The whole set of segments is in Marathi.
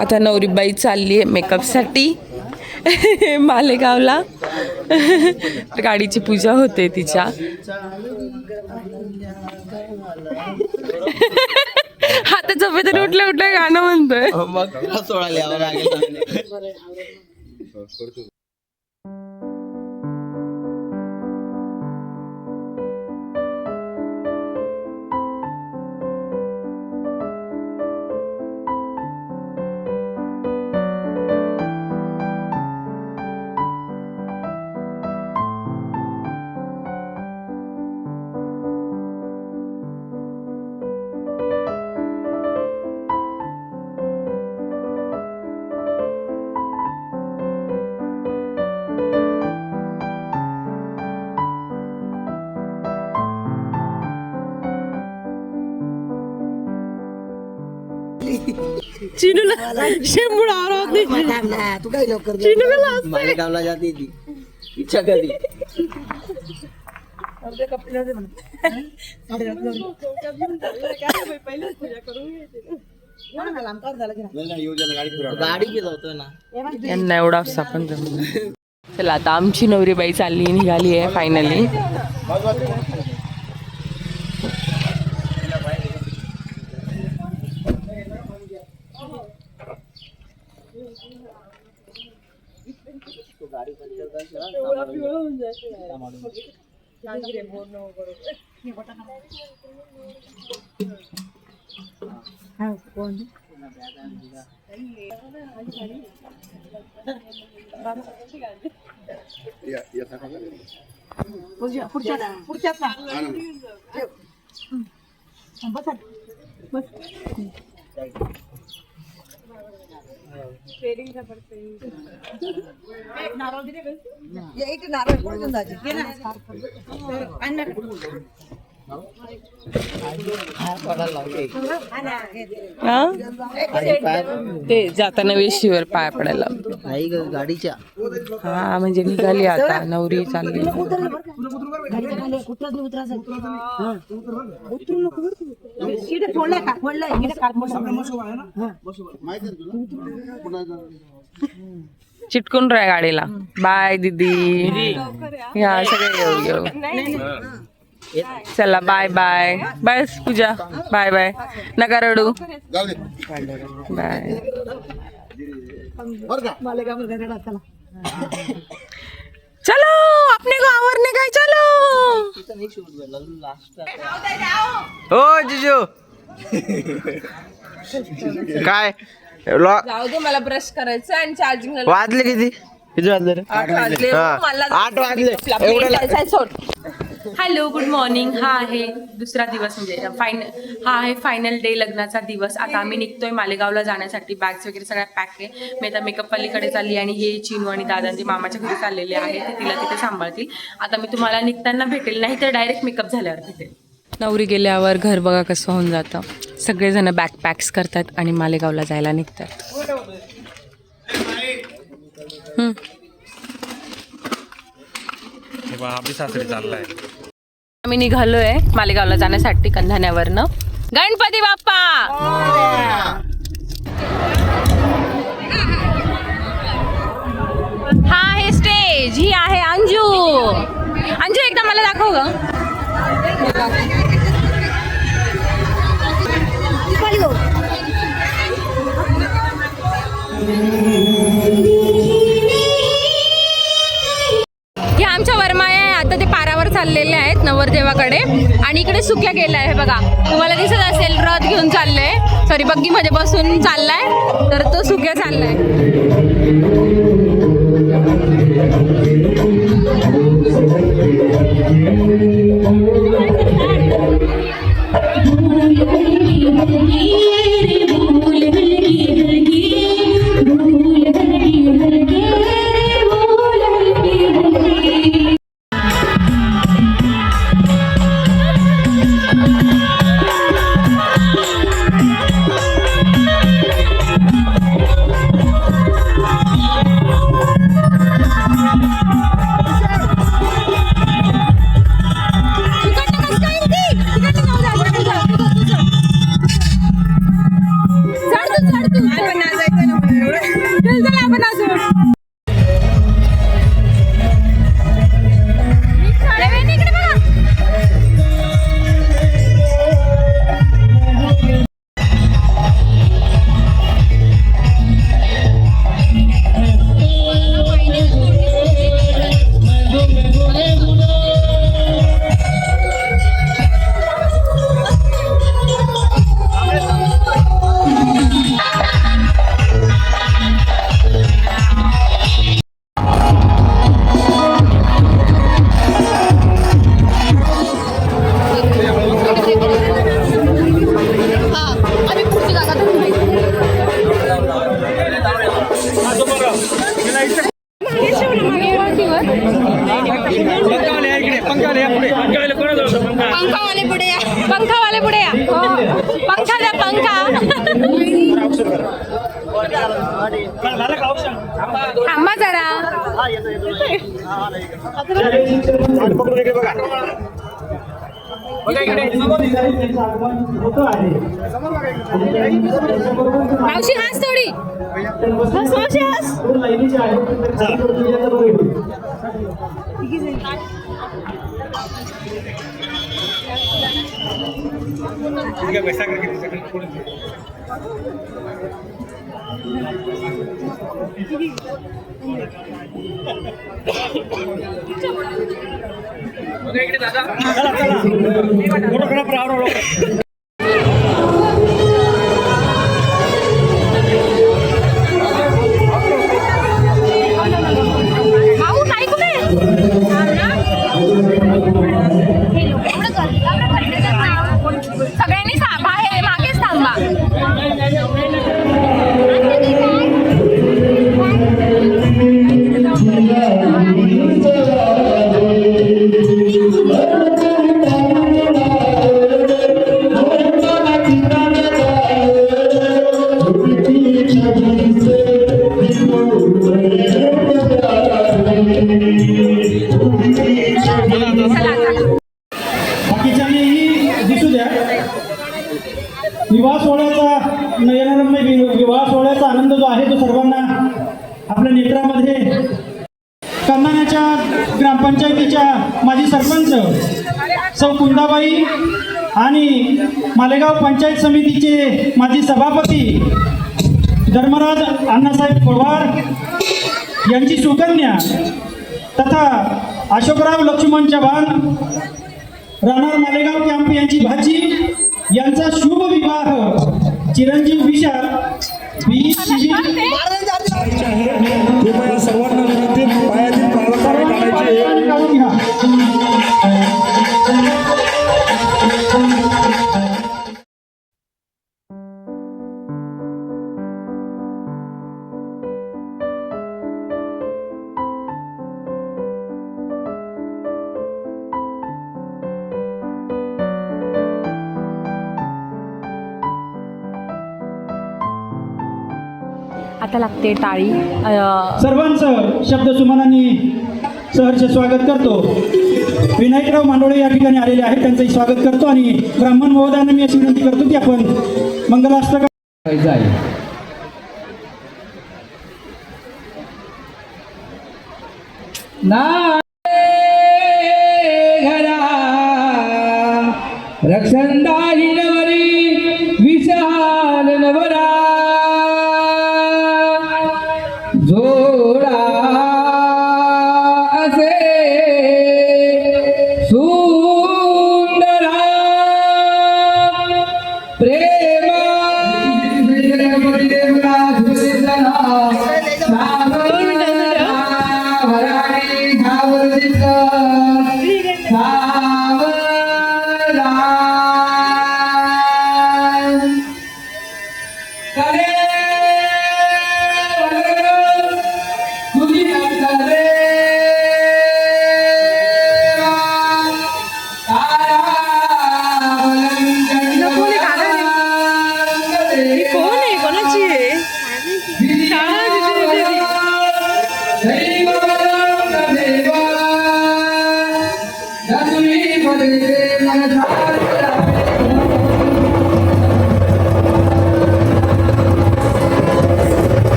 आता नवरीबाई चालली आहे मेकअपसाठी मालेगावला. गाडीची पूजा होते तिच्या. आता झोपेतून उठल्या उठल्या गाणं म्हणतोय. चिनूला शेंबूड आवरावत नाही. तू काय लवकर मालेगावला जाते ती इच्छा कधी गाडी गेलो ना यांना एवढा आपण जमलं. चला आता आमची नवरीबाई चालली निघाली आहे फायनली. ते जाताना वेशीवर पाय पडायला नाही गाडीच्या. हा म्हणजे निघाली आता नवरी चालली. चिटकून राहा गाडीला. बाय दीदी. या सगळे येऊ चला bye bye. Bye Pooja. Bye bye. नका रडू. बाय. चलो अपने को आवरने का. चलो हो जिजू काय जाऊ दे मला ब्रश करायचं आणि चार्जिंग वाजले किती किती वाजले रे? 8 वाजले. 8 वाजले. Hello good morning. हा आहे दुसरा दिवस म्हणजे हा आहे फायनल डे लग्नाचा दिवस. आता आम्ही निघतोय मालेगावला जाण्यासाठी. बॅग्स वगैरे सगळ्या पॅक आहे. मी आता मेकअप पलीकडे चालली आणि हे चिनू आणि दादांचे मामाच्या घरी चाललेले आहे. ते तिला तिथे सांभाळतील. आता मी तुम्हाला निघताना भेटेल, नाही तर डायरेक्ट मेकअप झाल्यावर भेटेल. नवरी गेल्यावर घर बघा कसं होऊन जातं. सगळेजण बॅग पॅक्स करतात आणि मालेगावला जायला निघतात. आम्ही निघालोय मालेगावला जाण्यासाठी कंधाण्यावरनं. गणपती बाप्पा. हा आहे स्टेज. ही आहे अंजू. अंजू एकदा मला दाखव ग. हे आमच्या वरमाया आहे. आता ते पारावर चाललेले आहेत नवरदेवाकडे आणि इकडे सुक्या गेलाय. हे बघा तुम्हाला दिसत असेल रथ घेऊन चाललंय. सॉरी बग्गी मध्ये बसून चाललाय. तर तो सुक्या चाललाय. थांबा जरा. मावशी हास थोडी. मावशी हास. भाऊ नाही कुठे सगळ्यांनी बाहेर मागेच थांबा. बाकीच्यांनीही दिसू द्या. विवाह सोहळ्याचा नयनरम्य विवाह सोहळ्याचा आनंद जो आहे तो सर्वांना आपल्या नेत्रामध्ये. कर्नाण्याच्या ग्रामपंचायतीच्या माजी सरपंच सौ कुंदाबाई आणि मालेगाव पंचायत समितीचे माजी सभापती धर्मराज अण्णासाहेब पवार यांची सुकन्या तथा अशोकराव लक्ष्मण चव्हाण राहणार मालेगाव कॅम्प यांची भाची यांचा शुभ विवाह चिरंजीव विशाल बी कृपया सर्वांना विनंती पायातील पावलं काढायची. आता लागते टाळी. सर्वांचं शब्द सुमनांनी सहर्ष स्वागत करतो. विनायकराव मांडोळे या ठिकाणी आलेले आहेत, त्यांचंही स्वागत करतो आणि ब्राह्मण महोदयांना मी अशी विनंती करतो की आपण मंगलाष्टक रक्षणदाही नवरी विशाल नवरा जोडा असे सुंदरा प्रेमा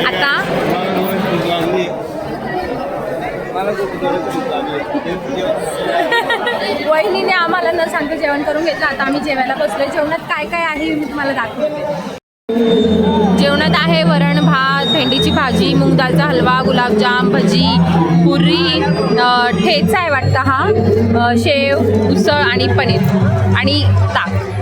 आता वहिनीने आम्हाला न सांगता जेवण करून घेतलं. आता आम्ही जेवायला बसलोय. जेवणात काय काय आहे मी तुम्हाला दाखवते. जेवणात आहे वरण भात, भेंडीची भाजी, मूग दालचा हलवा, गुलाबजाम, भजी, पुरी, ठेचा आहे वाटतं हा, शेव, उसळ आणि पनीर आणि ताक.